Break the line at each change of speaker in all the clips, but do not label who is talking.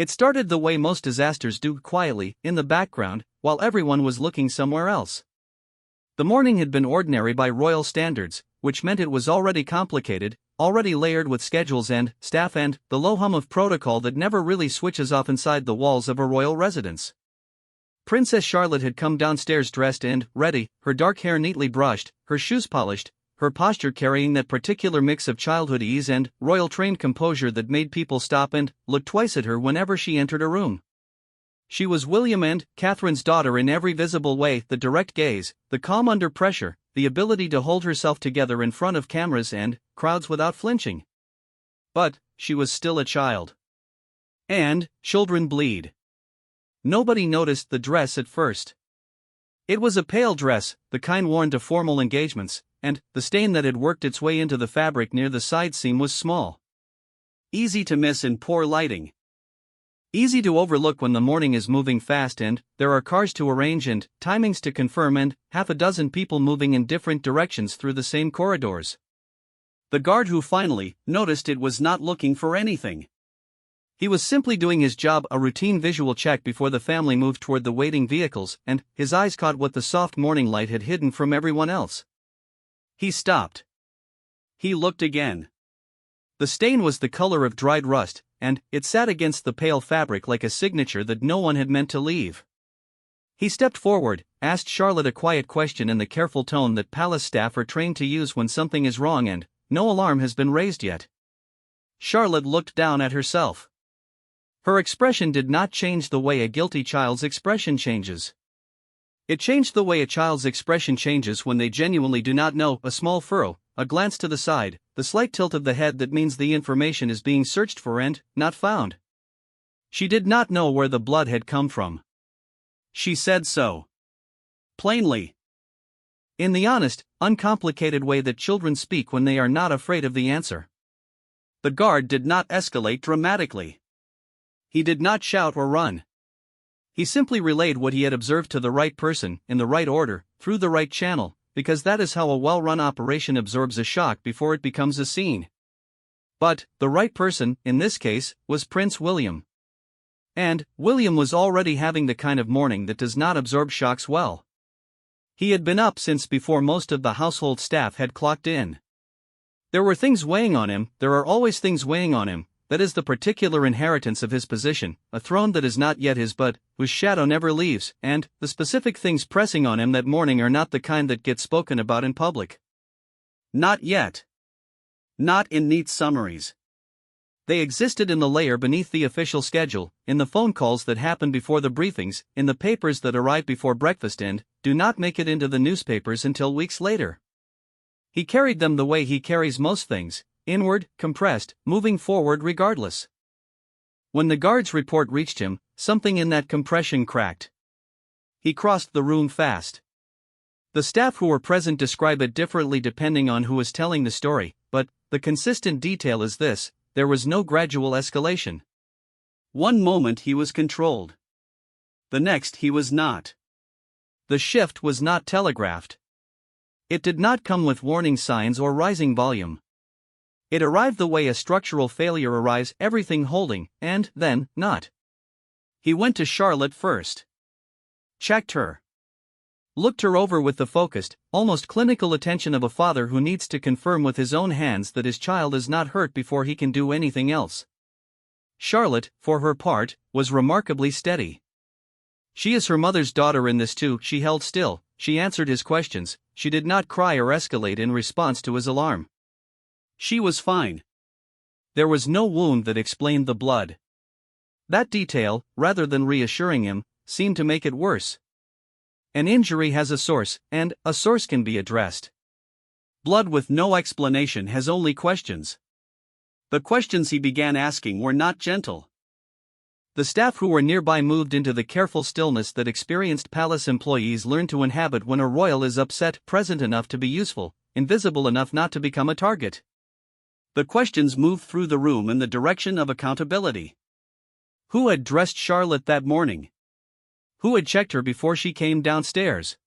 It started the way most disasters do, quietly, in the background, while everyone was looking somewhere else. The morning had been ordinary by royal standards, which meant it was already complicated, already layered with schedules and staff and the low hum of protocol that never really switches off inside the walls of a royal residence. Princess Charlotte had come downstairs dressed and ready, her dark hair neatly brushed, her shoes polished, her posture carrying that particular mix of childhood ease and royal-trained composure that made people stop and look twice at her whenever she entered a room. She was William and Catherine's daughter in every visible way: the direct gaze, the calm under pressure, the ability to hold herself together in front of cameras and crowds without flinching. But she was still a child. And children bleed. Nobody noticed the dress at first. It was a pale dress, the kind worn to formal engagements, and the stain that had worked its way into the fabric near the side seam was small. Easy to miss in poor lighting. Easy to overlook when the morning is moving fast and there are cars to arrange and timings to confirm and half a dozen people moving in different directions through the same corridors. The guard who finally noticed it was not looking for anything. He was simply doing his job, a routine visual check before the family moved toward the waiting vehicles, and his eyes caught what the soft morning light had hidden from everyone else. He stopped. He looked again. The stain was the color of dried rust, and it sat against the pale fabric like a signature that no one had meant to leave. He stepped forward, asked Charlotte a quiet question in the careful tone that palace staff are trained to use when something is wrong and no alarm has been raised yet. Charlotte looked down at herself. Her expression did not change the way a guilty child's expression changes. It changed the way a child's expression changes when they genuinely do not know: a small furrow, a glance to the side, the slight tilt of the head that means the information is being searched for and not found. She did not know where the blood had come from. She said so. Plainly. In the honest, uncomplicated way that children speak when they are not afraid of the answer. The guard did not escalate dramatically. He did not shout or run. He simply relayed what he had observed to the right person, in the right order, through the right channel, because that is how a well-run operation absorbs a shock before it becomes a scene. But the right person, in this case, was Prince William. And William was already having the kind of morning that does not absorb shocks well. He had been up since before most of the household staff had clocked in. There were things weighing on him, there are always things weighing on him. That is the particular inheritance of his position, a throne that is not yet his but whose shadow never leaves, and the specific things pressing on him that morning are not the kind that get spoken about in public. Not yet. Not in neat summaries. They existed in the layer beneath the official schedule, in the phone calls that happen before the briefings, in the papers that arrive before breakfast and do not make it into the newspapers until weeks later. He carried them the way he carries most things. Inward, compressed, moving forward regardless. When the guard's report reached him, something in that compression cracked. He crossed the room fast. The staff who were present describe it differently depending on who is telling the story, but the consistent detail is this: there was no gradual escalation. One moment he was controlled. The next he was not. The shift was not telegraphed. It did not come with warning signs or rising volume. It arrived the way a structural failure arrives: everything holding, and then, not. He went to Charlotte first. Checked her. Looked her over with the focused, almost clinical attention of a father who needs to confirm with his own hands that his child is not hurt before he can do anything else. Charlotte, for her part, was remarkably steady. She is her mother's daughter in this too. She held still, she answered his questions, she did not cry or escalate in response to his alarm. She was fine. There was no wound that explained the blood. That detail, rather than reassuring him, seemed to make it worse. An injury has a source, and a source can be addressed. Blood with no explanation has only questions. The questions he began asking were not gentle. The staff who were nearby moved into the careful stillness that experienced palace employees learn to inhabit when a royal is upset, present enough to be useful, invisible enough not to become a target. The questions moved through the room in the direction of accountability. Who had dressed Charlotte that morning? Who had checked her before she came downstairs?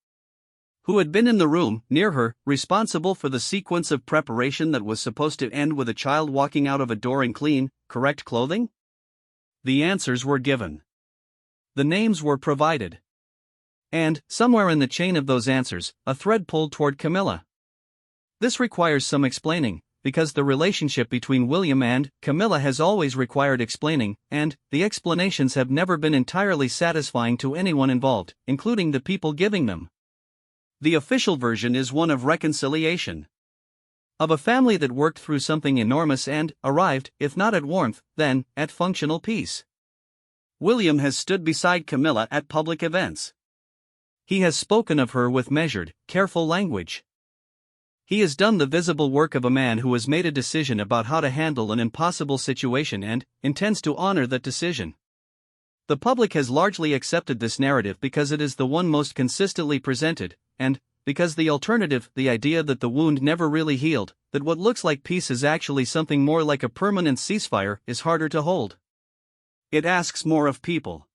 Who had been in the room, near her, responsible for the sequence of preparation that was supposed to end with a child walking out of a door in clean, correct clothing? The answers were given. The names were provided. And, somewhere in the chain of those answers, a thread pulled toward Camilla. This requires some explaining, because the relationship between William and Camilla has always required explaining, and the explanations have never been entirely satisfying to anyone involved, including the people giving them. The official version is one of reconciliation. Of a family that worked through something enormous and arrived, if not at warmth, then at functional peace. William has stood beside Camilla at public events. He has spoken of her with measured, careful language. He has done the visible work of a man who has made a decision about how to handle an impossible situation and intends to honor that decision. The public has largely accepted this narrative because it is the one most consistently presented, and because the alternative, the idea that the wound never really healed, that what looks like peace is actually something more like a permanent ceasefire, is harder to hold. It asks more of people.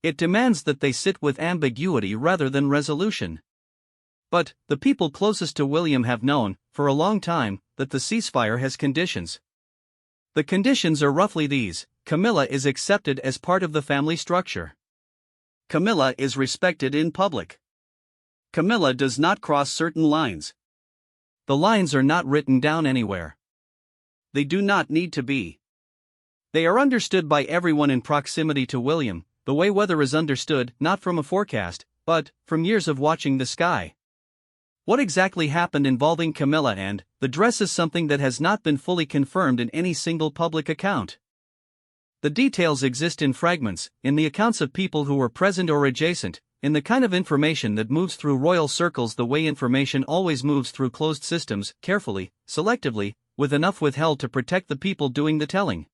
It demands that they sit with ambiguity rather than resolution. But the people closest to William have known, for a long time, that the ceasefire has conditions. The conditions are roughly these: Camilla is accepted as part of the family structure. Camilla is respected in public. Camilla does not cross certain lines. The lines are not written down anywhere. They do not need to be. They are understood by everyone in proximity to William, the way weather is understood, not from a forecast, but from years of watching the sky. What exactly happened involving Camilla and the dress is something that has not been fully confirmed in any single public account. The details exist in fragments, in the accounts of people who were present or adjacent, in the kind of information that moves through royal circles the way information always moves through closed systems, carefully, selectively, with enough withheld to protect the people doing the telling.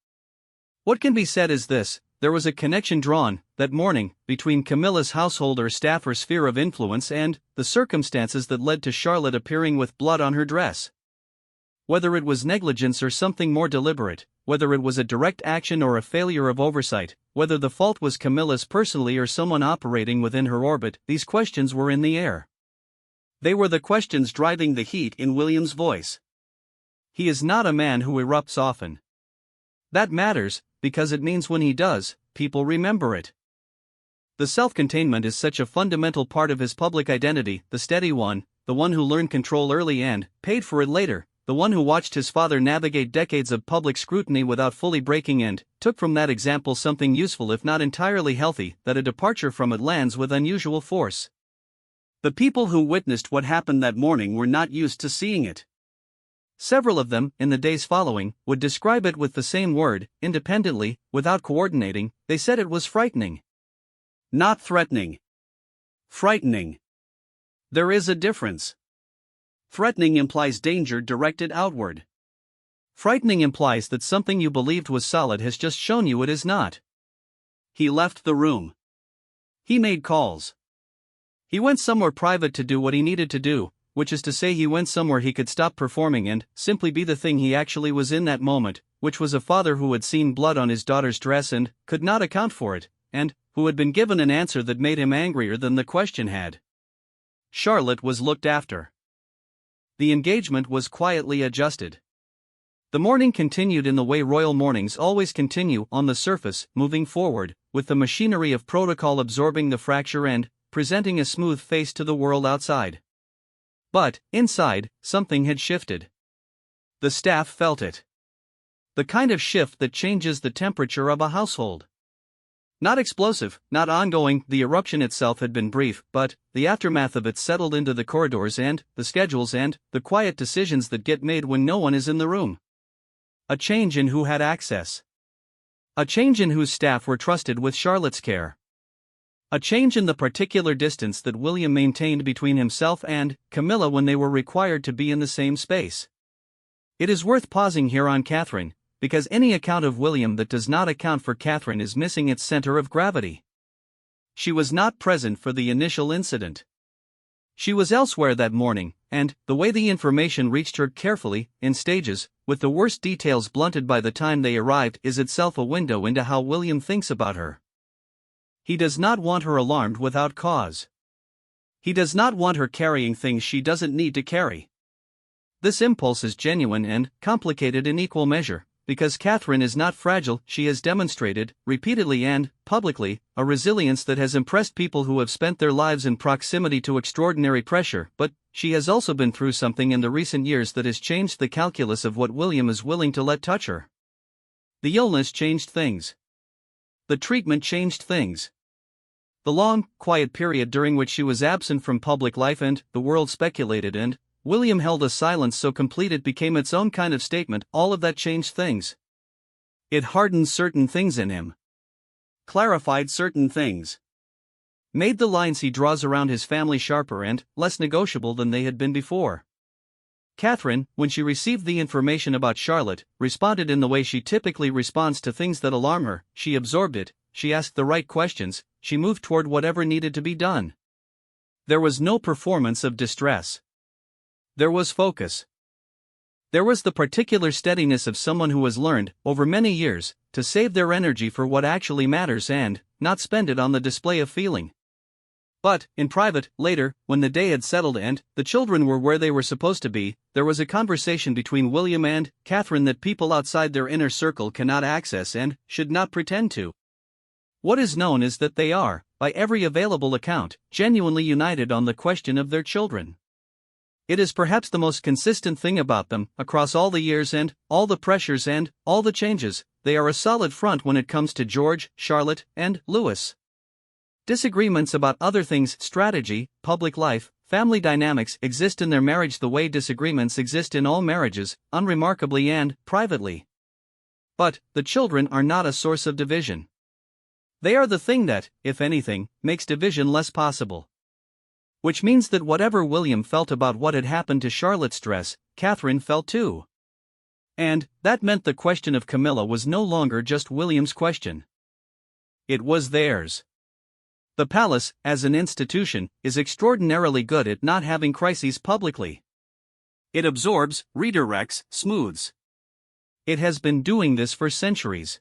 What can be said is this: there was a connection drawn, that morning, between Camilla's household or staff or sphere of influence and the circumstances that led to Charlotte appearing with blood on her dress. Whether it was negligence or something more deliberate, whether it was a direct action or a failure of oversight, whether the fault was Camilla's personally or someone operating within her orbit, these questions were in the air. They were the questions driving the heat in William's voice. He is not a man who erupts often. That matters, because it means when he does, people remember it. The self-containment is such a fundamental part of his public identity, the steady one, the one who learned control early and paid for it later, the one who watched his father navigate decades of public scrutiny without fully breaking and took from that example something useful if not entirely healthy, that a departure from it lands with unusual force. The people who witnessed what happened that morning were not used to seeing it. Several of them, in the days following, would describe it with the same word, independently, without coordinating. They said it was frightening. Not threatening. Frightening. There is a difference. Threatening implies danger directed outward. Frightening implies that something you believed was solid has just shown you it is not. He left the room. He made calls. He went somewhere private to do what he needed to do, which is to say he went somewhere he could stop performing and simply be the thing he actually was in that moment, which was a father who had seen blood on his daughter's dress and could not account for it, and who had been given an answer that made him angrier than the question had. Charlotte was looked after. The engagement was quietly adjusted. The morning continued in the way royal mornings always continue, on the surface, moving forward, with the machinery of protocol absorbing the fracture and presenting a smooth face to the world outside. But, inside, something had shifted. The staff felt it. The kind of shift that changes the temperature of a household. Not explosive, not ongoing, the eruption itself had been brief, but the aftermath of it settled into the corridors and the schedules and the quiet decisions that get made when no one is in the room. A change in who had access. A change in whose staff were trusted with Charlotte's care. A change in the particular distance that William maintained between himself and Camilla when they were required to be in the same space. It is worth pausing here on Catherine, because any account of William that does not account for Catherine is missing its center of gravity. She was not present for the initial incident. She was elsewhere that morning, and the way the information reached her carefully, in stages, with the worst details blunted by the time they arrived, is itself a window into how William thinks about her. He does not want her alarmed without cause. He does not want her carrying things she doesn't need to carry. This impulse is genuine and complicated in equal measure, because Catherine is not fragile. She has demonstrated, repeatedly and publicly, a resilience that has impressed people who have spent their lives in proximity to extraordinary pressure, but she has also been through something in the recent years that has changed the calculus of what William is willing to let touch her. The illness changed things. The treatment changed things. The long, quiet period during which she was absent from public life and the world speculated, and William held a silence so complete it became its own kind of statement, all of that changed things. It hardened certain things in him. Clarified certain things. Made the lines he draws around his family sharper and less negotiable than they had been before. Catherine, when she received the information about Charlotte, responded in the way she typically responds to things that alarm her. She absorbed it, she asked the right questions, she moved toward whatever needed to be done. There was no performance of distress. There was focus. There was the particular steadiness of someone who has learned, over many years, to save their energy for what actually matters and not spend it on the display of feeling. But, in private, later, when the day had settled and the children were where they were supposed to be, there was a conversation between William and Catherine that people outside their inner circle cannot access and should not pretend to. What is known is that they are, by every available account, genuinely united on the question of their children. It is perhaps the most consistent thing about them, across all the years and all the pressures and all the changes. They are a solid front when it comes to George, Charlotte, and Louis. Disagreements about other things, strategy, public life, family dynamics, exist in their marriage the way disagreements exist in all marriages, unremarkably and privately. But the children are not a source of division. They are the thing that, if anything, makes division less possible. Which means that whatever William felt about what had happened to Charlotte's dress, Catherine felt too. And that meant the question of Camilla was no longer just William's question. It was theirs. The palace, as an institution, is extraordinarily good at not having crises publicly. It absorbs, redirects, smooths. It has been doing this for centuries.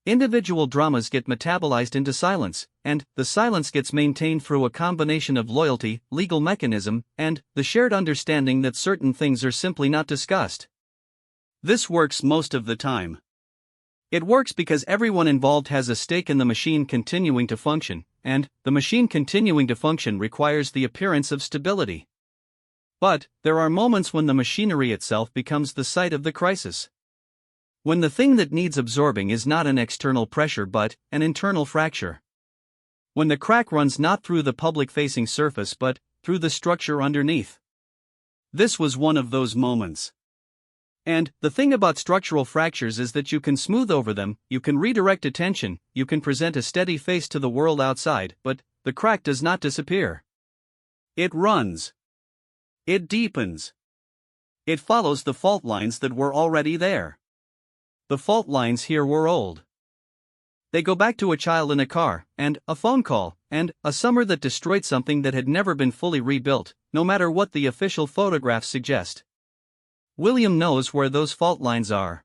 Individual dramas get metabolized into silence, and the silence gets maintained through a combination of loyalty, legal mechanism, and the shared understanding that certain things are simply not discussed. This works most of the time. It works because everyone involved has a stake in the machine continuing to function, and the machine continuing to function requires the appearance of stability. But there are moments when the machinery itself becomes the site of the crisis. When the thing that needs absorbing is not an external pressure but an internal fracture. When the crack runs not through the public-facing surface but through the structure underneath. This was one of those moments. And the thing about structural fractures is that you can smooth over them, you can redirect attention, you can present a steady face to the world outside, but the crack does not disappear. It runs. It deepens. It follows the fault lines that were already there. The fault lines here were old. They go back to a child in a car, and a phone call, and a summer that destroyed something that had never been fully rebuilt, no matter what the official photographs suggest. William knows where those fault lines are.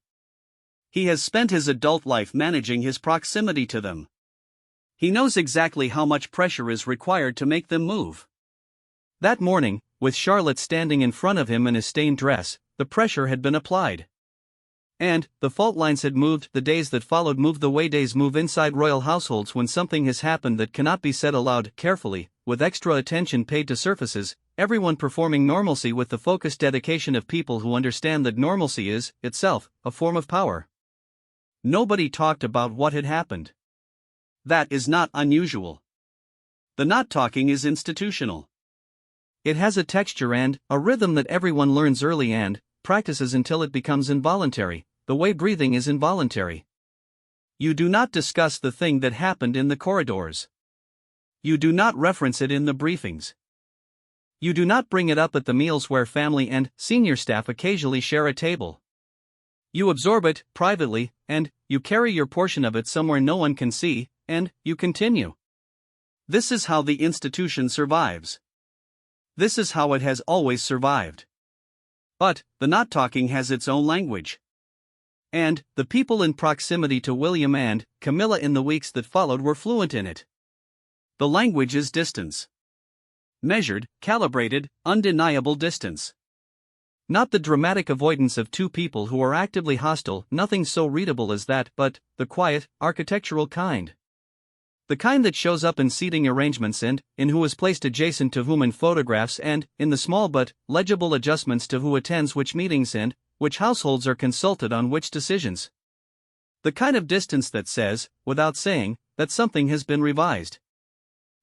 He has spent his adult life managing his proximity to them. He knows exactly how much pressure is required to make them move. That morning, with Charlotte standing in front of him in a stained dress, the pressure had been applied. And the fault lines had moved. The days that followed moved the way days move inside royal households when something has happened that cannot be said aloud. Carefully, with extra attention paid to surfaces, everyone performing normalcy with the focused dedication of people who understand that normalcy is, itself, a form of power. Nobody talked about what had happened. That is not unusual. The not talking is institutional. It has a texture and a rhythm that everyone learns early and practices until it becomes involuntary, the way breathing is involuntary. You do not discuss the thing that happened in the corridors. You do not reference it in the briefings. You do not bring it up at the meals where family and senior staff occasionally share a table. You absorb it privately, and you carry your portion of it somewhere no one can see, and you continue. This is how the institution survives. This is how it has always survived. But the not talking has its own language. And the people in proximity to William and Camilla in the weeks that followed were fluent in it. The language is distance. Measured, calibrated, undeniable distance. Not the dramatic avoidance of two people who are actively hostile, nothing so readable as that, but the quiet, architectural kind. The kind that shows up in seating arrangements and, in who is placed adjacent to whom in photographs and, in the small but legible adjustments to who attends which meetings and, which households are consulted on which decisions. The kind of distance that says, without saying, that something has been revised.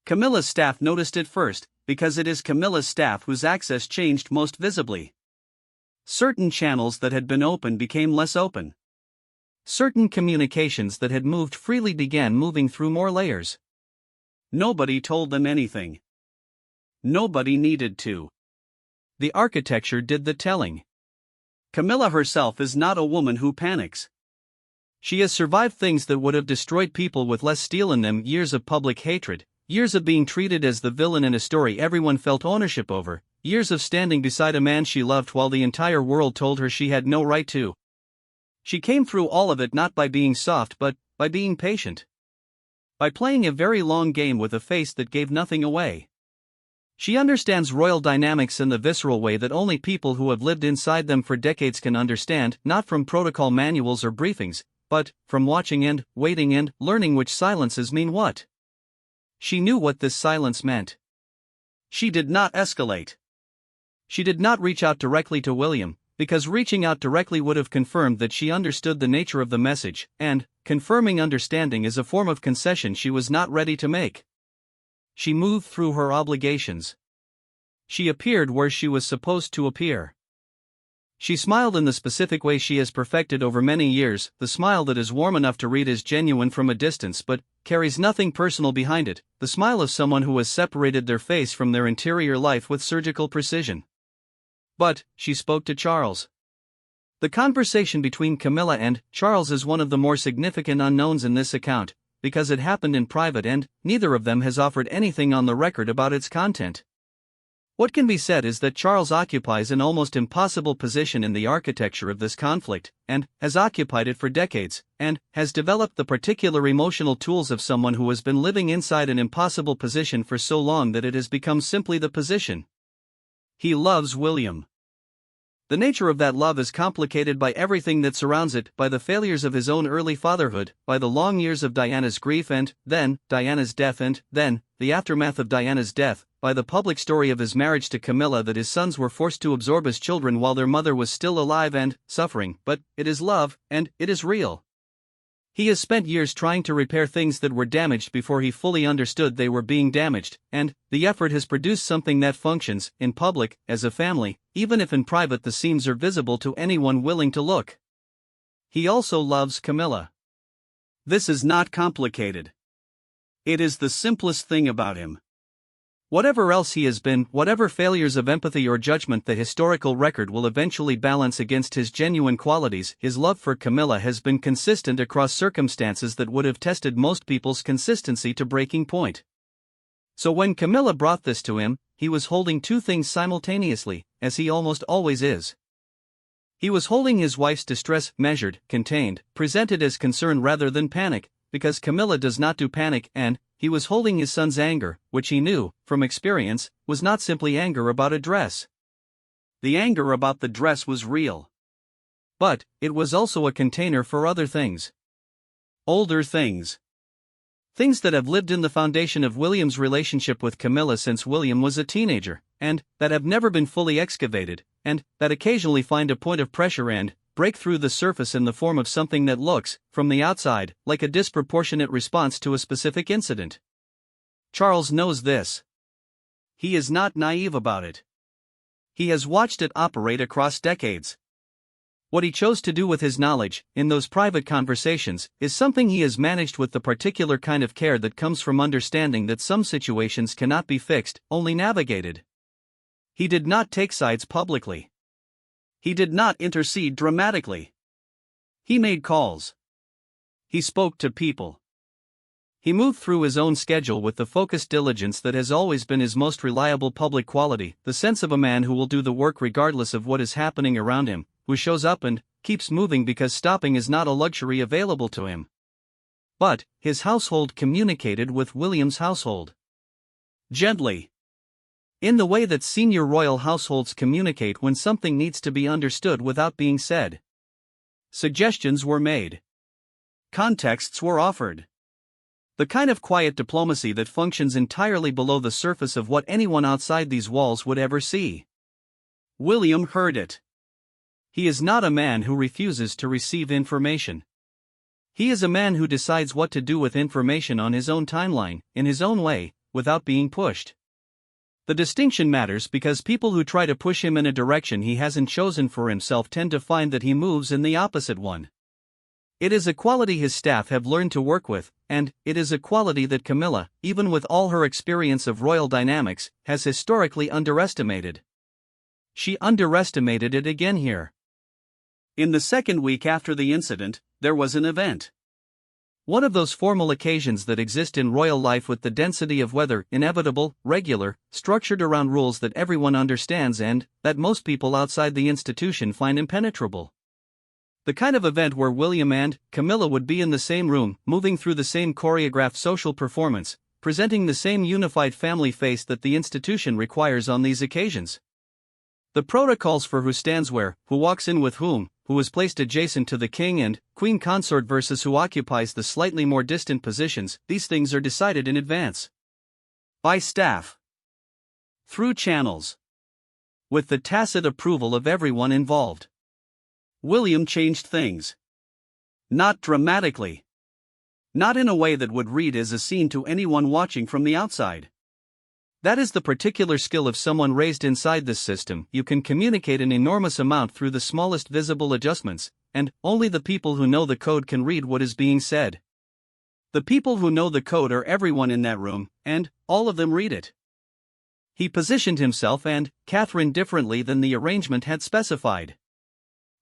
Camilla's staff noticed it first, because it is Camilla's staff whose access changed most visibly. Certain channels that had been open became less open. Certain communications that had moved freely began moving through more layers. Nobody told them anything. Nobody needed to. The architecture did the telling. Camilla herself is not a woman who panics. She has survived things that would have destroyed people with less steel in them, years of public hatred, years of being treated as the villain in a story everyone felt ownership over, years of standing beside a man she loved while the entire world told her she had no right to. She came through all of it not by being soft but by being patient. By playing a very long game with a face that gave nothing away. She understands royal dynamics in the visceral way that only people who have lived inside them for decades can understand, not from protocol manuals or briefings, but from watching and waiting and learning which silences mean what. She knew what this silence meant. She did not escalate. She did not reach out directly to William, because reaching out directly would have confirmed that she understood the nature of the message, and confirming understanding is a form of concession she was not ready to make. She moved through her obligations. She appeared where she was supposed to appear. She smiled in the specific way she has perfected over many years, the smile that is warm enough to read as genuine from a distance but carries nothing personal behind it, the smile of someone who has separated their face from their interior life with surgical precision. But she spoke to Charles. The conversation between Camilla and Charles is one of the more significant unknowns in this account, because it happened in private and neither of them has offered anything on the record about its content. What can be said is that Charles occupies an almost impossible position in the architecture of this conflict, and has occupied it for decades, and has developed the particular emotional tools of someone who has been living inside an impossible position for so long that it has become simply the position. He loves William. The nature of that love is complicated by everything that surrounds it, by the failures of his own early fatherhood, by the long years of Diana's grief and, then, Diana's death and, then, the aftermath of Diana's death, by the public story of his marriage to Camilla that his sons were forced to absorb as children while their mother was still alive and suffering, but it is love, and it is real. He has spent years trying to repair things that were damaged before he fully understood they were being damaged, and the effort has produced something that functions, in public, as a family, even if in private the seams are visible to anyone willing to look. He also loves Camilla. This is not complicated. It is the simplest thing about him. Whatever else he has been, whatever failures of empathy or judgment the historical record will eventually balance against his genuine qualities, his love for Camilla has been consistent across circumstances that would have tested most people's consistency to breaking point. So when Camilla brought this to him, he was holding two things simultaneously, as he almost always is. He was holding his wife's distress, measured, contained, presented as concern rather than panic, because Camilla does not do panic, and he was holding his son's anger, which he knew, from experience, was not simply anger about a dress. The anger about the dress was real. But it was also a container for other things. Older things. Things that have lived in the foundation of William's relationship with Camilla since William was a teenager, and that have never been fully excavated, and that occasionally find a point of pressure and break through the surface in the form of something that looks, from the outside, like a disproportionate response to a specific incident. Charles knows this. He is not naive about it. He has watched it operate across decades. What he chose to do with his knowledge, in those private conversations, is something he has managed with the particular kind of care that comes from understanding that some situations cannot be fixed, only navigated. He did not take sides publicly. He did not intercede dramatically. He made calls. He spoke to people. He moved through his own schedule with the focused diligence that has always been his most reliable public quality, the sense of a man who will do the work regardless of what is happening around him, who shows up and keeps moving because stopping is not a luxury available to him. But his household communicated with William's household. Gently. In the way that senior royal households communicate when something needs to be understood without being said. Suggestions were made. Contexts were offered. The kind of quiet diplomacy that functions entirely below the surface of what anyone outside these walls would ever see. William heard it. He is not a man who refuses to receive information. He is a man who decides what to do with information on his own timeline, in his own way, without being pushed. The distinction matters because people who try to push him in a direction he hasn't chosen for himself tend to find that he moves in the opposite one. It is a quality his staff have learned to work with, and it is a quality that Camilla, even with all her experience of royal dynamics, has historically underestimated. She underestimated it again here. In the second week after the incident, there was an event. One of those formal occasions that exist in royal life with the density of weather, inevitable, regular, structured around rules that everyone understands and that most people outside the institution find impenetrable. The kind of event where William and Camilla would be in the same room, moving through the same choreographed social performance, presenting the same unified family face that the institution requires on these occasions. The protocols for who stands where, who walks in with whom, who is placed adjacent to the king and queen consort versus who occupies the slightly more distant positions, these things are decided in advance. By staff. Through channels. With the tacit approval of everyone involved. William changed things. Not dramatically. Not in a way that would read as a scene to anyone watching from the outside. That is the particular skill of someone raised inside this system. You can communicate an enormous amount through the smallest visible adjustments, and only the people who know the code can read what is being said. The people who know the code are everyone in that room, and all of them read it. He positioned himself and Catherine differently than the arrangement had specified.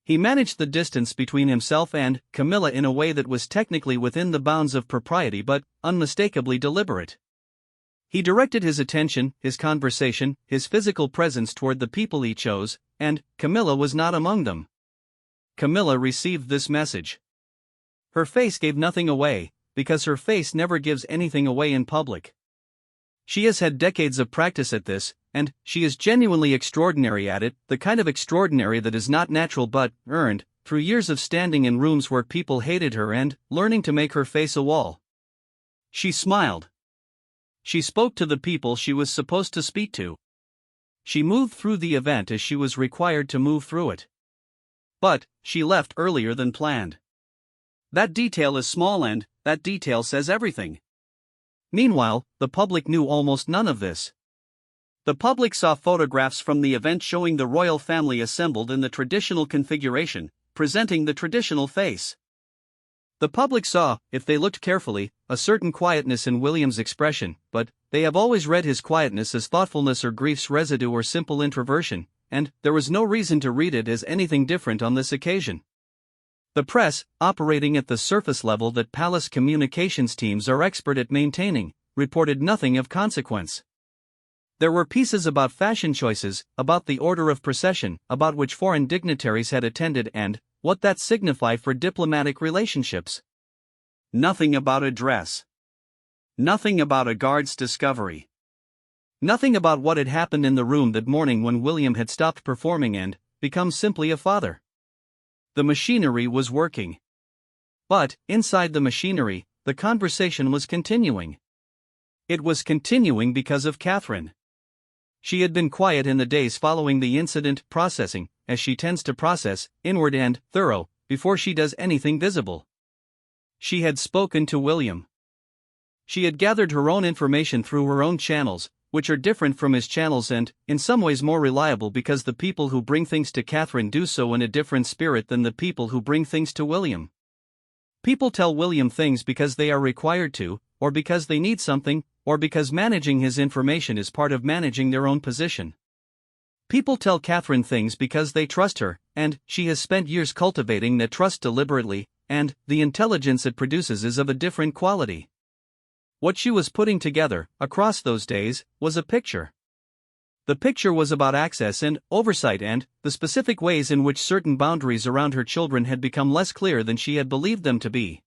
He managed the distance between himself and Camilla in a way that was technically within the bounds of propriety but unmistakably deliberate. He directed his attention, his conversation, his physical presence toward the people he chose, and Camilla was not among them. Camilla received this message. Her face gave nothing away, because her face never gives anything away in public. She has had decades of practice at this, and she is genuinely extraordinary at it, the kind of extraordinary that is not natural but earned, through years of standing in rooms where people hated her and learning to make her face a wall. She smiled. She spoke to the people she was supposed to speak to. She moved through the event as she was required to move through it. But she left earlier than planned. That detail is small and that detail says everything. Meanwhile, the public knew almost none of this. The public saw photographs from the event showing the royal family assembled in the traditional configuration, presenting the traditional face. The public saw, if they looked carefully, a certain quietness in William's expression, but they have always read his quietness as thoughtfulness or grief's residue or simple introversion, and there was no reason to read it as anything different on this occasion. The press, operating at the surface level that palace communications teams are expert at maintaining, reported nothing of consequence. There were pieces about fashion choices, about the order of procession, about which foreign dignitaries had attended and what that signified for diplomatic relationships. Nothing about a dress. Nothing about a guard's discovery. Nothing about what had happened in the room that morning when William had stopped performing and become simply a father. The machinery was working. But, inside the machinery, the conversation was continuing. It was continuing because of Catherine. She had been quiet in the days following the incident, processing, as she tends to process, inward and thorough, before she does anything visible. She had spoken to William. She had gathered her own information through her own channels, which are different from his channels and, in some ways more reliable because the people who bring things to Catherine do so in a different spirit than the people who bring things to William. People tell William things because they are required to, or because they need something, or because managing his information is part of managing their own position. People tell Catherine things because they trust her, and she has spent years cultivating that trust deliberately, and the intelligence it produces is of a different quality. What she was putting together, across those days, was a picture. The picture was about access and oversight and the specific ways in which certain boundaries around her children had become less clear than she had believed them to be.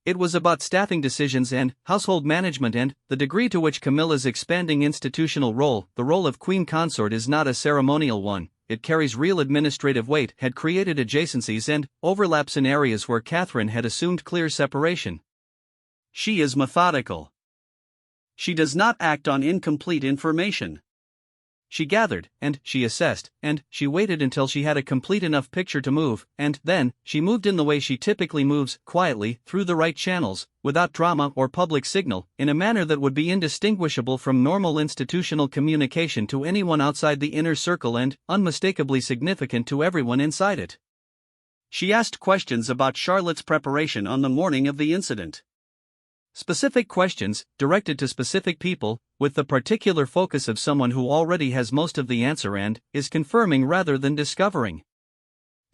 It was about staffing decisions and household management, and the degree to which Camilla's expanding institutional role, the role of queen consort, is not a ceremonial one, it carries real administrative weight, had created adjacencies and overlaps in areas where Catherine had assumed clear separation. She is methodical. She does not act on incomplete information. She gathered, and she assessed, and she waited until she had a complete enough picture to move, and then, she moved in the way she typically moves, quietly, through the right channels, without drama or public signal, in a manner that would be indistinguishable from normal institutional communication to anyone outside the inner circle and unmistakably significant to everyone inside it. She asked questions about Charlotte's preparation on the morning of the incident. Specific questions, directed to specific people, with the particular focus of someone who already has most of the answer and is confirming rather than discovering.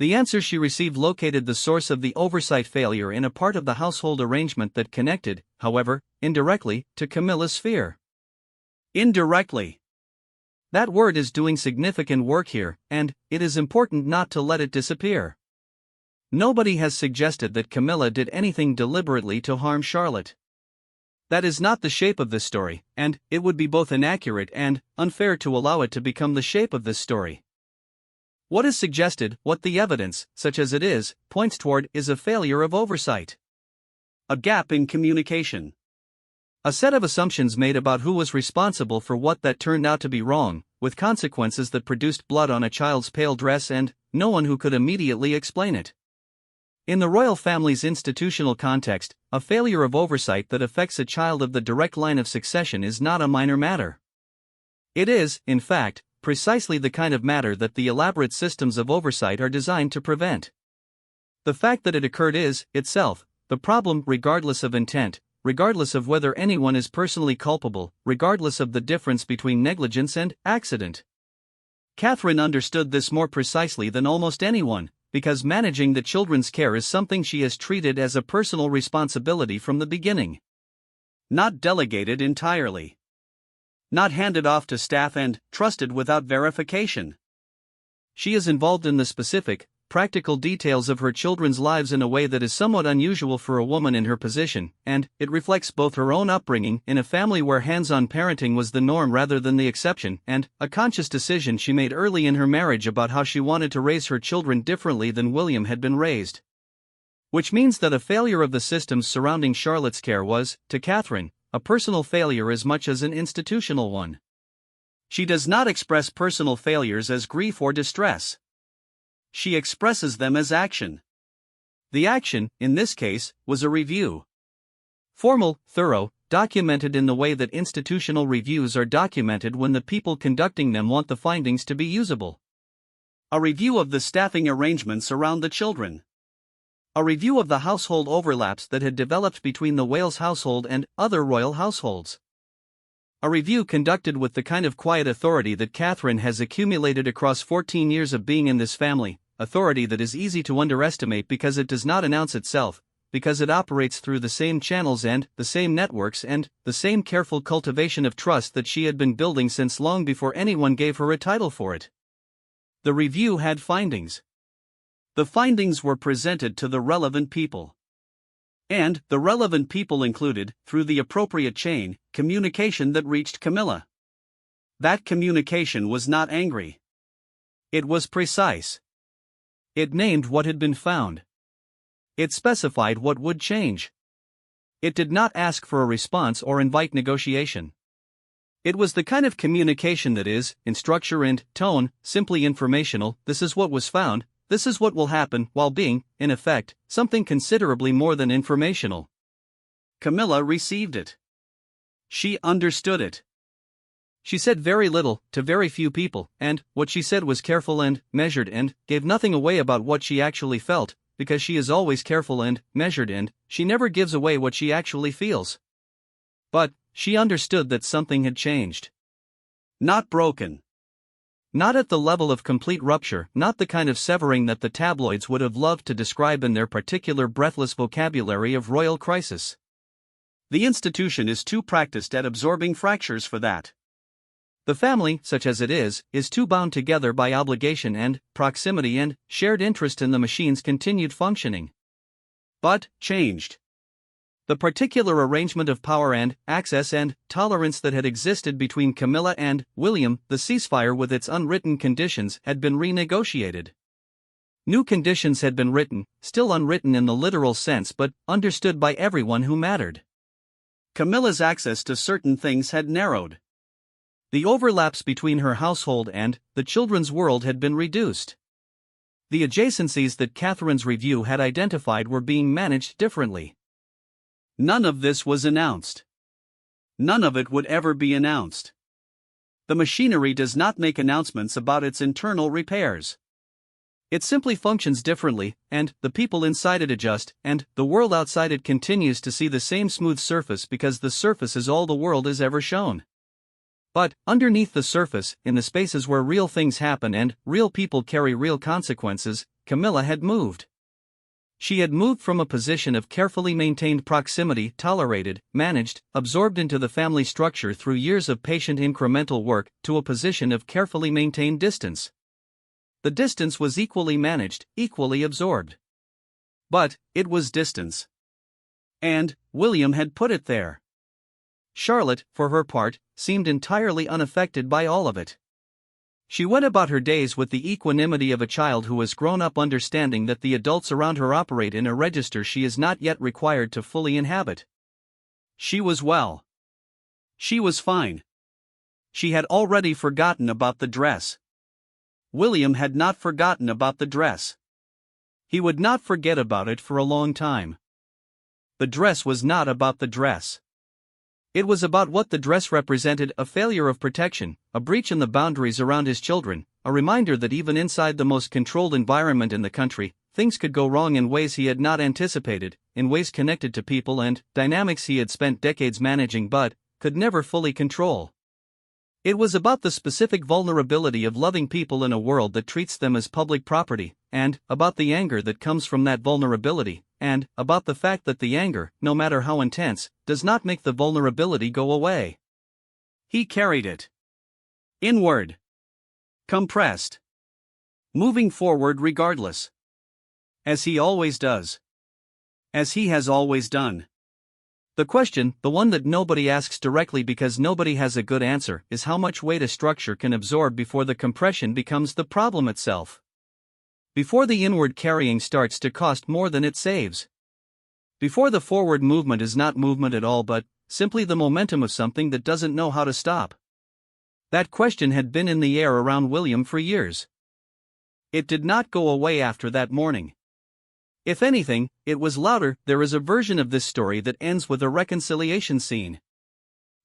The answer she received located the source of the oversight failure in a part of the household arrangement that connected, however, indirectly, to Camilla's sphere. Indirectly. That word is doing significant work here, and it is important not to let it disappear. Nobody has suggested that Camilla did anything deliberately to harm Charlotte. That is not the shape of this story, and it would be both inaccurate and unfair to allow it to become the shape of this story. What is suggested, what the evidence, such as it is, points toward, is a failure of oversight. A gap in communication. A set of assumptions made about who was responsible for what that turned out to be wrong, with consequences that produced blood on a child's pale dress and no one who could immediately explain it. In the royal family's institutional context, a failure of oversight that affects a child of the direct line of succession is not a minor matter. It is, in fact, precisely the kind of matter that the elaborate systems of oversight are designed to prevent. The fact that it occurred is, itself, the problem, regardless of intent, regardless of whether anyone is personally culpable, regardless of the difference between negligence and accident. Catherine understood this more precisely than almost anyone, because managing the children's care is something she has treated as a personal responsibility from the beginning. Not delegated entirely. Not handed off to staff and trusted without verification. She is involved in the specific, practical details of her children's lives in a way that is somewhat unusual for a woman in her position, and it reflects both her own upbringing in a family where hands-on parenting was the norm rather than the exception, and a conscious decision she made early in her marriage about how she wanted to raise her children differently than William had been raised. Which means that a failure of the systems surrounding Charlotte's care was, to Catherine, a personal failure as much as an institutional one. She does not express personal failures as grief or distress. She expresses them as action. The action, in this case, was a review. Formal, thorough, documented in the way that institutional reviews are documented when the people conducting them want the findings to be usable. A review of the staffing arrangements around the children. A review of the household overlaps that had developed between the Wales household and other royal households. A review conducted with the kind of quiet authority that Catherine has accumulated across 14 years of being in this family, authority that is easy to underestimate because it does not announce itself, because it operates through the same channels and the same networks and the same careful cultivation of trust that she had been building since long before anyone gave her a title for it. The review had findings. The findings were presented to the relevant people. And the relevant people included, through the appropriate chain, communication that reached Camilla. That communication was not angry. It was precise. It named what had been found. It specified what would change. It did not ask for a response or invite negotiation. It was the kind of communication that is, in structure and tone, simply informational. This is what was found. This is what will happen, while being, in effect, something considerably more than informational. Camilla received it. She understood it. She said very little, to very few people, and what she said was careful and measured and gave nothing away about what she actually felt, because she is always careful and measured and she never gives away what she actually feels. But she understood that something had changed. Not broken. Not at the level of complete rupture, not the kind of severing that the tabloids would have loved to describe in their particular breathless vocabulary of royal crisis. The institution is too practiced at absorbing fractures for that. The family, such as it is too bound together by obligation and proximity and shared interest in the machine's continued functioning. But changed. The particular arrangement of power and access and tolerance that had existed between Camilla and William, the ceasefire with its unwritten conditions, had been renegotiated. New conditions had been written, still unwritten in the literal sense but understood by everyone who mattered. Camilla's access to certain things had narrowed. The overlaps between her household and the children's world had been reduced. The adjacencies that Catherine's review had identified were being managed differently. None of this was announced. None of it would ever be announced. The machinery does not make announcements about its internal repairs. It simply functions differently, and the people inside it adjust, and the world outside it continues to see the same smooth surface because the surface is all the world has ever shown. But, underneath the surface, in the spaces where real things happen and real people carry real consequences, Camilla had moved. She had moved from a position of carefully maintained proximity, tolerated, managed, absorbed into the family structure through years of patient incremental work, to a position of carefully maintained distance. The distance was equally managed, equally absorbed. But, it was distance. And William had put it there. Charlotte, for her part, seemed entirely unaffected by all of it. She went about her days with the equanimity of a child who has grown up, understanding that the adults around her operate in a register she is not yet required to fully inhabit. She was well. She was fine. She had already forgotten about the dress. William had not forgotten about the dress. He would not forget about it for a long time. The dress was not about the dress. It was about what the dress represented: a failure of protection, a breach in the boundaries around his children, a reminder that even inside the most controlled environment in the country, things could go wrong in ways he had not anticipated, in ways connected to people and dynamics he had spent decades managing but could never fully control. It was about the specific vulnerability of loving people in a world that treats them as public property, and about the anger that comes from that vulnerability, and about the fact that the anger, no matter how intense, does not make the vulnerability go away. He carried it. Inward. Compressed. Moving forward regardless. As he always does. As he has always done. The question, the one that nobody asks directly because nobody has a good answer, is how much weight a structure can absorb before the compression becomes the problem itself. Before the inward carrying starts to cost more than it saves. Before the forward movement is not movement at all but simply the momentum of something that doesn't know how to stop. That question had been in the air around William for years. It did not go away after that morning. If anything, it was louder. There is a version of this story that ends with a reconciliation scene.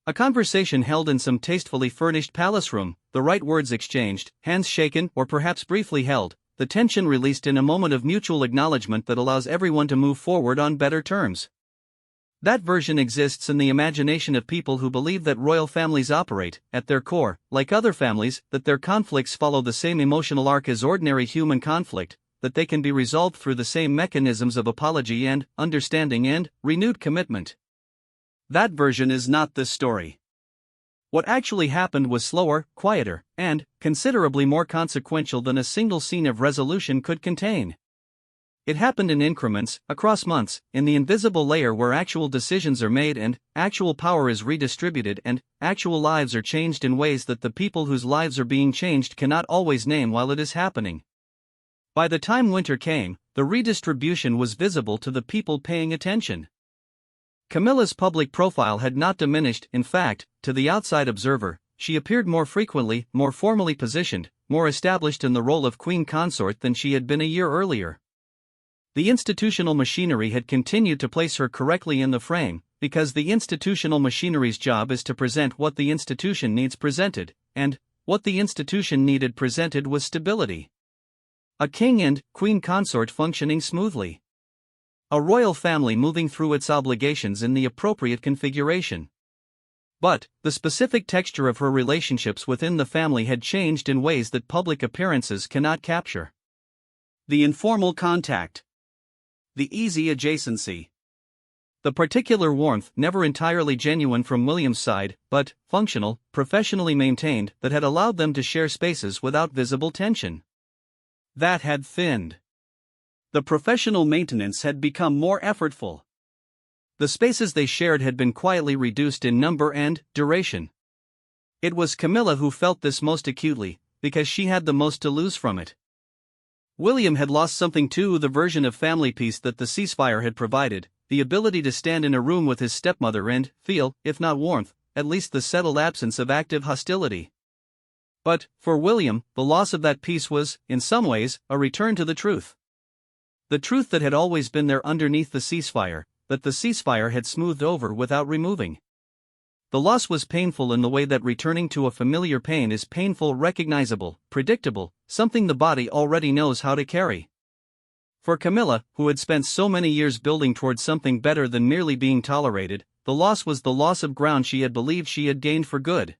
A conversation held in some tastefully furnished palace room, the right words exchanged, hands shaken or perhaps briefly held, the tension released in a moment of mutual acknowledgement that allows everyone to move forward on better terms. That version exists in the imagination of people who believe that royal families operate, at their core, like other families, that their conflicts follow the same emotional arc as ordinary human conflict, that they can be resolved through the same mechanisms of apology and understanding and renewed commitment. That version is not this story. What actually happened was slower, quieter, and considerably more consequential than a single scene of resolution could contain. It happened in increments, across months, in the invisible layer where actual decisions are made and actual power is redistributed and actual lives are changed in ways that the people whose lives are being changed cannot always name while it is happening. By the time winter came, the redistribution was visible to the people paying attention. Camilla's public profile had not diminished. In fact, to the outside observer, she appeared more frequently, more formally positioned, more established in the role of queen consort than she had been a year earlier. The institutional machinery had continued to place her correctly in the frame, because the institutional machinery's job is to present what the institution needs presented, and what the institution needed presented was stability. A king and queen consort functioning smoothly. A royal family moving through its obligations in the appropriate configuration. But, the specific texture of her relationships within the family had changed in ways that public appearances cannot capture. The informal contact. The easy adjacency. The particular warmth, never entirely genuine from William's side, but functional, professionally maintained, that had allowed them to share spaces without visible tension. That had thinned. The professional maintenance had become more effortful. The spaces they shared had been quietly reduced in number and duration. It was Camilla who felt this most acutely, because she had the most to lose from it. William had lost something too, the version of family peace that the ceasefire had provided, the ability to stand in a room with his stepmother and feel, if not warmth, at least the settled absence of active hostility. But, for William, the loss of that peace was, in some ways, a return to the truth. The truth that had always been there underneath the ceasefire, that the ceasefire had smoothed over without removing. The loss was painful in the way that returning to a familiar pain is painful, recognizable, predictable, something the body already knows how to carry. For Camilla, who had spent so many years building towards something better than merely being tolerated, the loss was the loss of ground she had believed she had gained for good.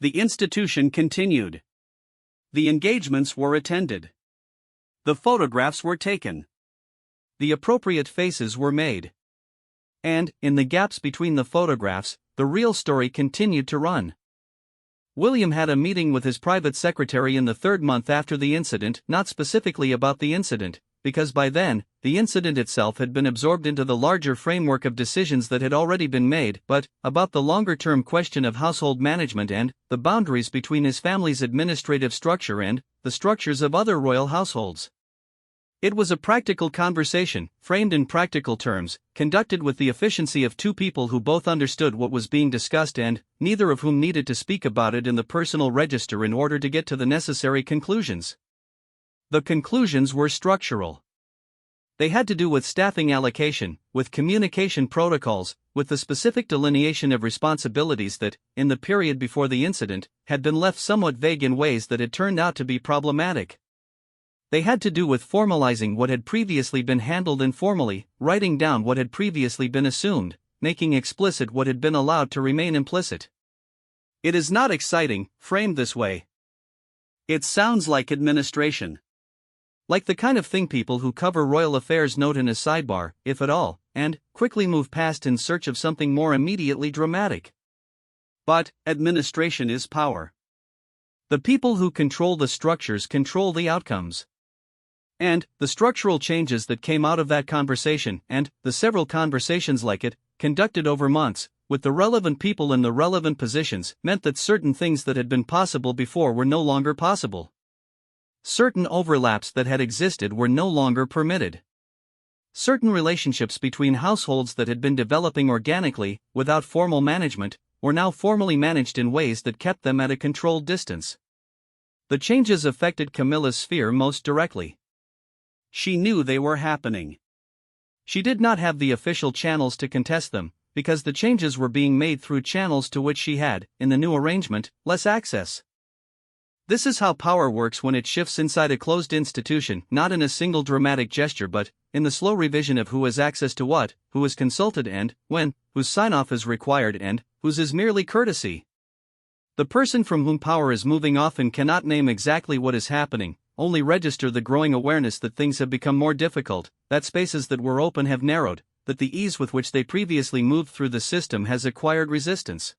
The institution continued. The engagements were attended. The photographs were taken. The appropriate faces were made. And, in the gaps between the photographs, the real story continued to run. William had a meeting with his private secretary in the third month after the incident, not specifically about the incident, because by then, the incident itself had been absorbed into the larger framework of decisions that had already been made, but about the longer-term question of household management and the boundaries between his family's administrative structure and the structures of other royal households. It was a practical conversation, framed in practical terms, conducted with the efficiency of two people who both understood what was being discussed and neither of whom needed to speak about it in the personal register in order to get to the necessary conclusions. The conclusions were structural. They had to do with staffing allocation, with communication protocols, with the specific delineation of responsibilities that, in the period before the incident, had been left somewhat vague in ways that had turned out to be problematic. They had to do with formalizing what had previously been handled informally, writing down what had previously been assumed, making explicit what had been allowed to remain implicit. It is not exciting, framed this way. It sounds like administration. Like the kind of thing people who cover royal affairs note in a sidebar, if at all, and quickly move past in search of something more immediately dramatic. But administration is power. The people who control the structures control the outcomes. And the structural changes that came out of that conversation, and the several conversations like it, conducted over months, with the relevant people in the relevant positions, meant that certain things that had been possible before were no longer possible. Certain overlaps that had existed were no longer permitted. Certain relationships between households that had been developing organically, without formal management, were now formally managed in ways that kept them at a controlled distance. The changes affected Camilla's sphere most directly. She knew they were happening. She did not have the official channels to contest them, because the changes were being made through channels to which she had, in the new arrangement, less access. This is how power works when it shifts inside a closed institution, not in a single dramatic gesture but in the slow revision of who has access to what, who is consulted and, when, whose sign-off is required and, whose is merely courtesy. The person from whom power is moving often cannot name exactly what is happening, only register the growing awareness that things have become more difficult, that spaces that were open have narrowed, that the ease with which they previously moved through the system has acquired resistance.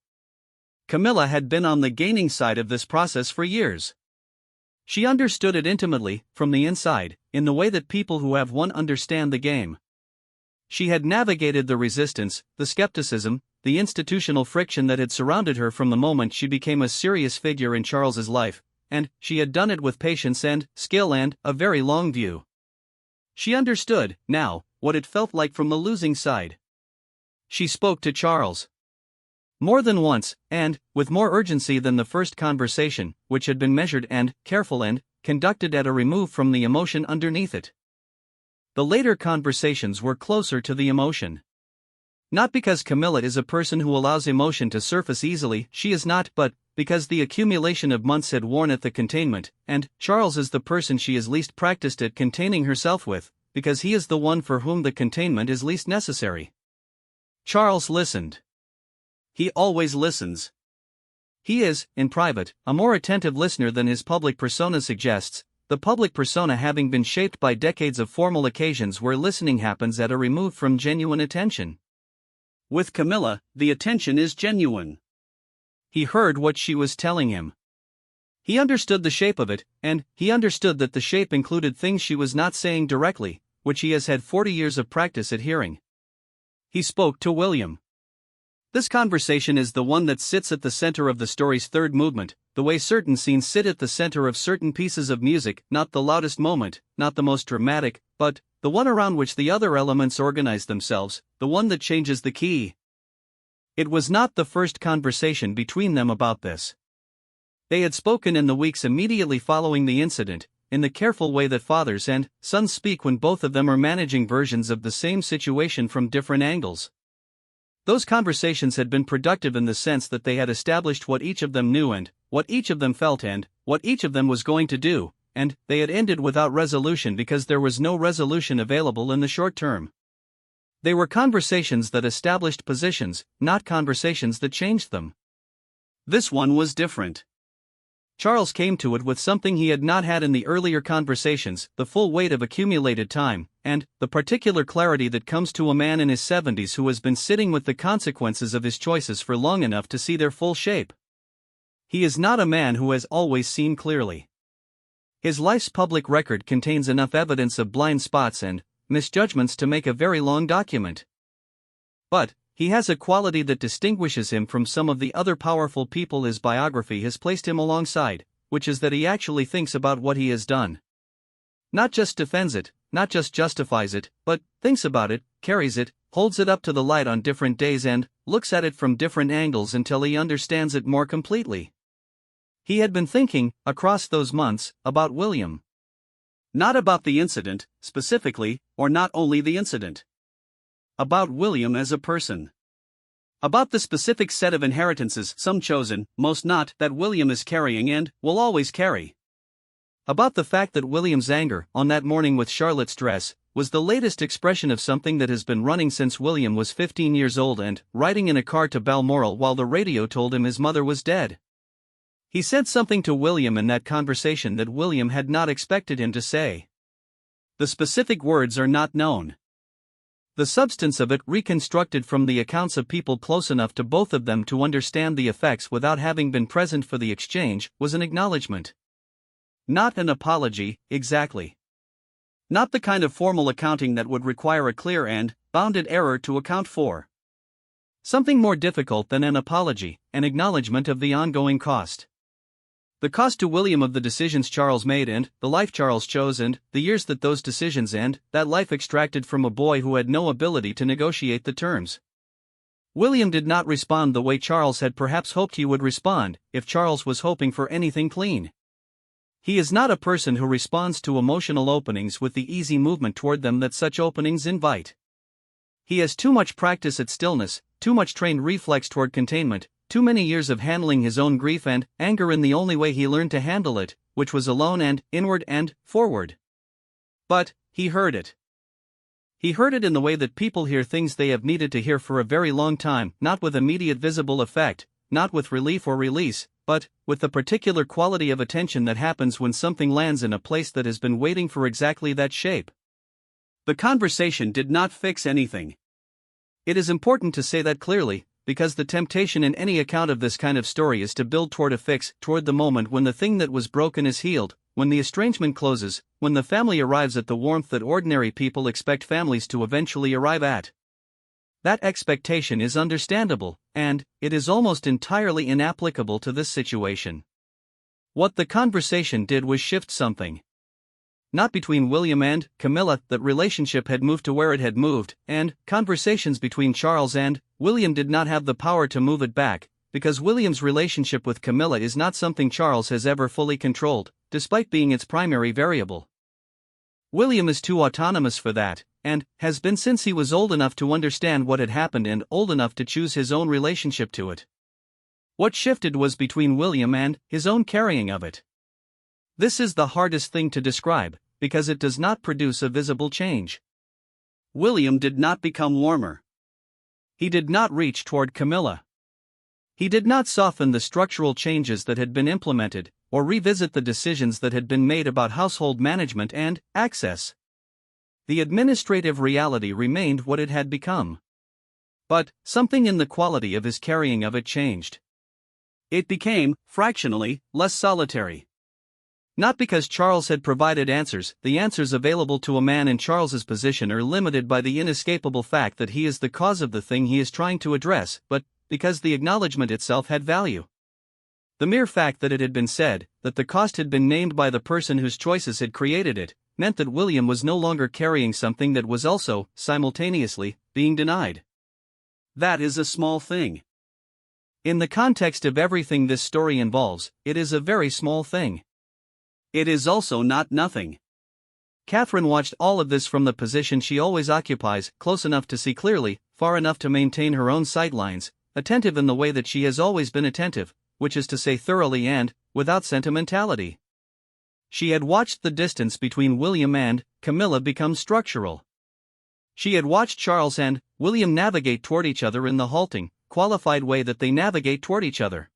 Camilla had been on the gaining side of this process for years. She understood it intimately, from the inside, in the way that people who have won understand the game. She had navigated the resistance, the skepticism, the institutional friction that had surrounded her from the moment she became a serious figure in Charles's life, and she had done it with patience and skill and a very long view. She understood, now, what it felt like from the losing side. She spoke to Charles. More than once, and with more urgency than the first conversation, which had been measured and careful and conducted at a remove from the emotion underneath it. The later conversations were closer to the emotion. Not because Camilla is a person who allows emotion to surface easily, she is not, but because the accumulation of months had worn at the containment, and Charles is the person she is least practiced at containing herself with, because he is the one for whom the containment is least necessary. Charles listened. He always listens. He is, in private, a more attentive listener than his public persona suggests, the public persona having been shaped by decades of formal occasions where listening happens at a remove from genuine attention. With Camilla, the attention is genuine. He heard what she was telling him. He understood the shape of it, and he understood that the shape included things she was not saying directly, which he has had 40 years of practice at hearing. he spoke to William. This conversation is the one that sits at the center of the story's third movement, the way certain scenes sit at the center of certain pieces of music, not the loudest moment, not the most dramatic, but the one around which the other elements organize themselves, the one that changes the key. It was not the first conversation between them about this. They had spoken in the weeks immediately following the incident, in the careful way that fathers and sons speak when both of them are managing versions of the same situation from different angles. Those conversations had been productive in the sense that they had established what each of them knew and what each of them felt and what each of them was going to do, and they had ended without resolution because there was no resolution available in the short term. They were conversations that established positions, not conversations that changed them. This one was different. Charles came to it with something he had not had in the earlier conversations, the full weight of accumulated time, and the particular clarity that comes to a man in his 70s who has been sitting with the consequences of his choices for long enough to see their full shape. He is not a man who has always seen clearly. His life's public record contains enough evidence of blind spots and misjudgments to make a very long document. But he has a quality that distinguishes him from some of the other powerful people his biography has placed him alongside, which is that he actually thinks about what he has done. Not just defends it, not just justifies it, but thinks about it, carries it, holds it up to the light on different days and looks at it from different angles until he understands it more completely. He had been thinking, across those months, about William. Not about the incident, specifically, or not only the incident. About William as a person. About the specific set of inheritances, some chosen, most not, that William is carrying and will always carry. About the fact that William's anger, on that morning with Charlotte's dress, was the latest expression of something that has been running since William was 15 years old and riding in a car to Balmoral while the radio told him his mother was dead. He said something to William in that conversation that William had not expected him to say. The specific words are not known. The substance of it, reconstructed from the accounts of people close enough to both of them to understand the effects without having been present for the exchange, was an acknowledgement. Not an apology, exactly. Not the kind of formal accounting that would require a clear and bounded error to account for. Something more difficult than an apology, an acknowledgement of the ongoing cost. The cost to William of the decisions Charles made and the life Charles chose and the years that those decisions and that life extracted from a boy who had no ability to negotiate the terms. William did not respond the way Charles had perhaps hoped he would respond, if Charles was hoping for anything clean. He is not a person who responds to emotional openings with the easy movement toward them that such openings invite. He has too much practice at stillness, too much trained reflex toward containment, too many years of handling his own grief and anger in the only way he learned to handle it, which was alone and inward and forward. But he heard it. He heard it in the way that people hear things they have needed to hear for a very long time, not with immediate visible effect, not with relief or release, but with the particular quality of attention that happens when something lands in a place that has been waiting for exactly that shape. The conversation did not fix anything. It is important to say that clearly, because the temptation in any account of this kind of story is to build toward a fix, toward the moment when the thing that was broken is healed, when the estrangement closes, when the family arrives at the warmth that ordinary people expect families to eventually arrive at. That expectation is understandable, and it is almost entirely inapplicable to this situation. What the conversation did was shift something. Not between William and Camilla, that relationship had moved to where it had moved, and conversations between Charles and William did not have the power to move it back, because William's relationship with Camilla is not something Charles has ever fully controlled, despite being its primary variable. William is too autonomous for that, and has been since he was old enough to understand what had happened and old enough to choose his own relationship to it. What shifted was between William and his own carrying of it. This is the hardest thing to describe, because it does not produce a visible change. William did not become warmer. He did not reach toward Camilla. He did not soften the structural changes that had been implemented, or revisit the decisions that had been made about household management and access. The administrative reality remained what it had become. But something in the quality of his carrying of it changed. It became, fractionally, less solitary. Not because Charles had provided answers. The answers available to a man in Charles's position are limited by the inescapable fact that he is the cause of the thing he is trying to address, but because the acknowledgement itself had value. The mere fact that it had been said, that the cost had been named by the person whose choices had created it, meant that William was no longer carrying something that was also, simultaneously, being denied. That is a small thing. In the context of everything this story involves, it is a very small thing. It is also not nothing. Catherine watched all of this from the position she always occupies, close enough to see clearly, far enough to maintain her own sight lines, attentive in the way that she has always been attentive, which is to say thoroughly and, without sentimentality. She had watched the distance between William and Camilla become structural. She had watched Charles and William navigate toward each other in the halting, qualified way that they navigate toward each other.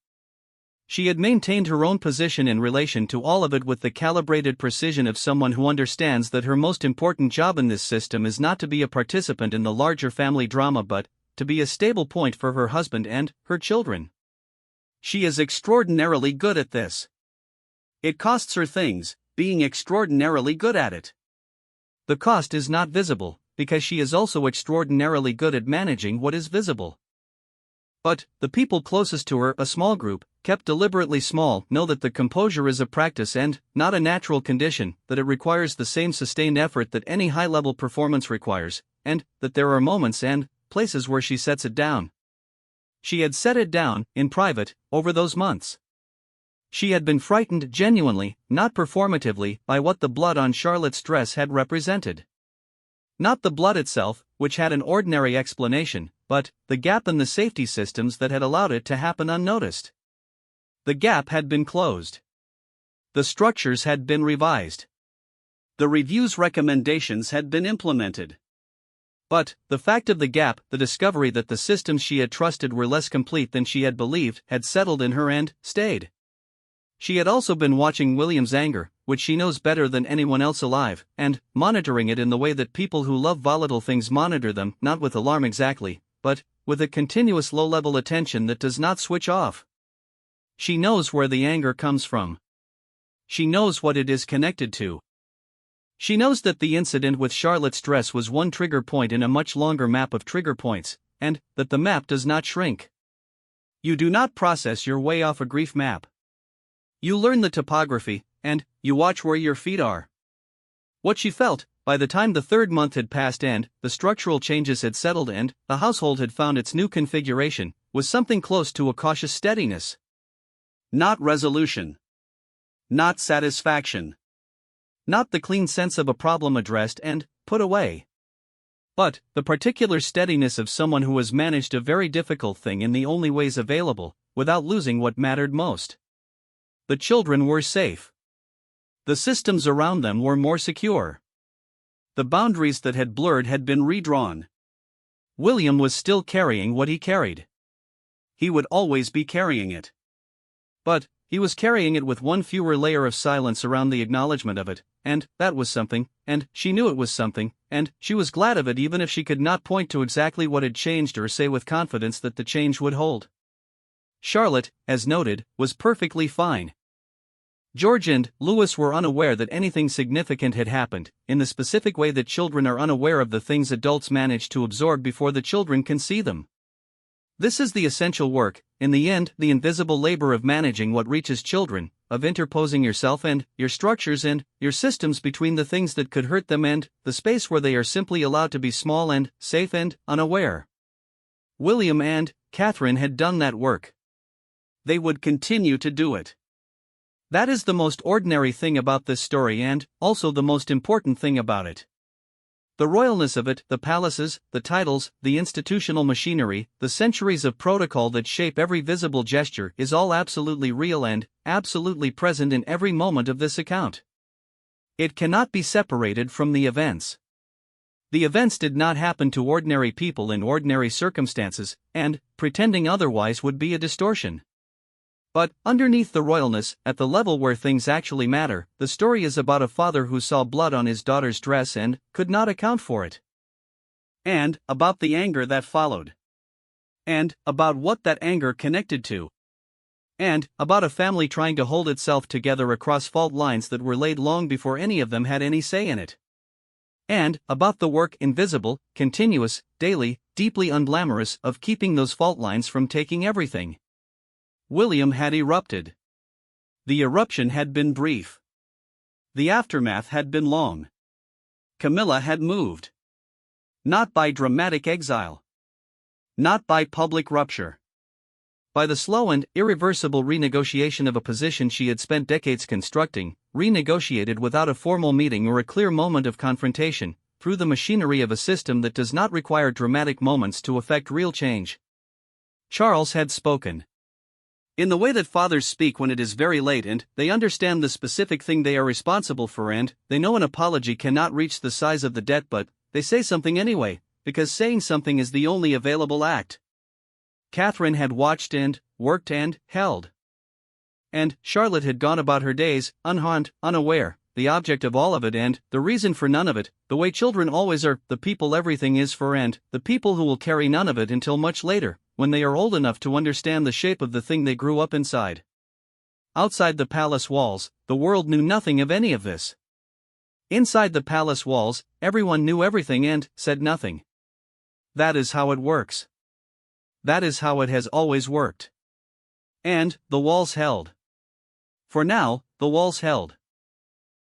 She had maintained her own position in relation to all of it with the calibrated precision of someone who understands that her most important job in this system is not to be a participant in the larger family drama but to be a stable point for her husband and her children. She is extraordinarily good at this. It costs her things, being extraordinarily good at it. The cost is not visible, because she is also extraordinarily good at managing what is visible. But the people closest to her, a small group, kept deliberately small, know that the composure is a practice and not a natural condition, that it requires the same sustained effort that any high-level performance requires, and that there are moments and places where she sets it down. She had set it down, in private, over those months. She had been frightened genuinely, not performatively, by what the blood on Charlotte's dress had represented. Not the blood itself, which had an ordinary explanation, but the gap in the safety systems that had allowed it to happen unnoticed. The gap had been closed. The structures had been revised. The review's recommendations had been implemented. But the fact of the gap, the discovery that the systems she had trusted were less complete than she had believed, had settled in her and stayed. She had also been watching William's anger, which she knows better than anyone else alive, and monitoring it in the way that people who love volatile things monitor them, not with alarm exactly, but with a continuous low-level attention that does not switch off. She knows where the anger comes from. She knows what it is connected to. She knows that the incident with Charlotte's dress was one trigger point in a much longer map of trigger points, and that the map does not shrink. You do not process your way off a grief map. You learn the topography, and you watch where your feet are. What she felt, by the time the third month had passed and the structural changes had settled and the household had found its new configuration, was something close to a cautious steadiness. Not resolution. Not satisfaction. Not the clean sense of a problem addressed and put away. But the particular steadiness of someone who has managed a very difficult thing in the only ways available, without losing what mattered most. The children were safe. The systems around them were more secure. The boundaries that had blurred had been redrawn. William was still carrying what he carried. He would always be carrying it. But he was carrying it with one fewer layer of silence around the acknowledgement of it, and that was something, and she knew it was something, and she was glad of it even if she could not point to exactly what had changed or say with confidence that the change would hold. Charlotte, as noted, was perfectly fine. George and Louis were unaware that anything significant had happened, in the specific way that children are unaware of the things adults manage to absorb before the children can see them. This is the essential work, in the end, the invisible labor of managing what reaches children, of interposing yourself and your structures and your systems between the things that could hurt them and the space where they are simply allowed to be small and safe and unaware. William and Catherine had done that work. They would continue to do it. That is the most ordinary thing about this story and also the most important thing about it. The royalness of it, the palaces, the titles, the institutional machinery, the centuries of protocol that shape every visible gesture is all absolutely real and absolutely present in every moment of this account. It cannot be separated from the events. The events did not happen to ordinary people in ordinary circumstances, and pretending otherwise would be a distortion. But, underneath the royalness, at the level where things actually matter, the story is about a father who saw blood on his daughter's dress and could not account for it. And about the anger that followed. And about what that anger connected to. And, about a family trying to hold itself together across fault lines that were laid long before any of them had any say in it. And, about the work, invisible, continuous, daily, deeply unglamorous, of keeping those fault lines from taking everything. William had erupted. The eruption had been brief. The aftermath had been long. Camilla had moved. Not by dramatic exile. Not by public rupture. By the slow and irreversible renegotiation of a position she had spent decades constructing, renegotiated without a formal meeting or a clear moment of confrontation, through the machinery of a system that does not require dramatic moments to effect real change. Charles had spoken. In the way that fathers speak when it is very late and they understand the specific thing they are responsible for and they know an apology cannot reach the size of the debt, but they say something anyway, because saying something is the only available act. Catherine had watched and worked and held. And Charlotte had gone about her days, unharmed, unaware, the object of all of it and the reason for none of it, the way children always are, the people everything is for and the people who will carry none of it until much later, when they are old enough to understand the shape of the thing they grew up inside. Outside the palace walls, the world knew nothing of any of this. Inside the palace walls, everyone knew everything and said nothing. That is how it works. That is how it has always worked. And the walls held. For now, the walls held.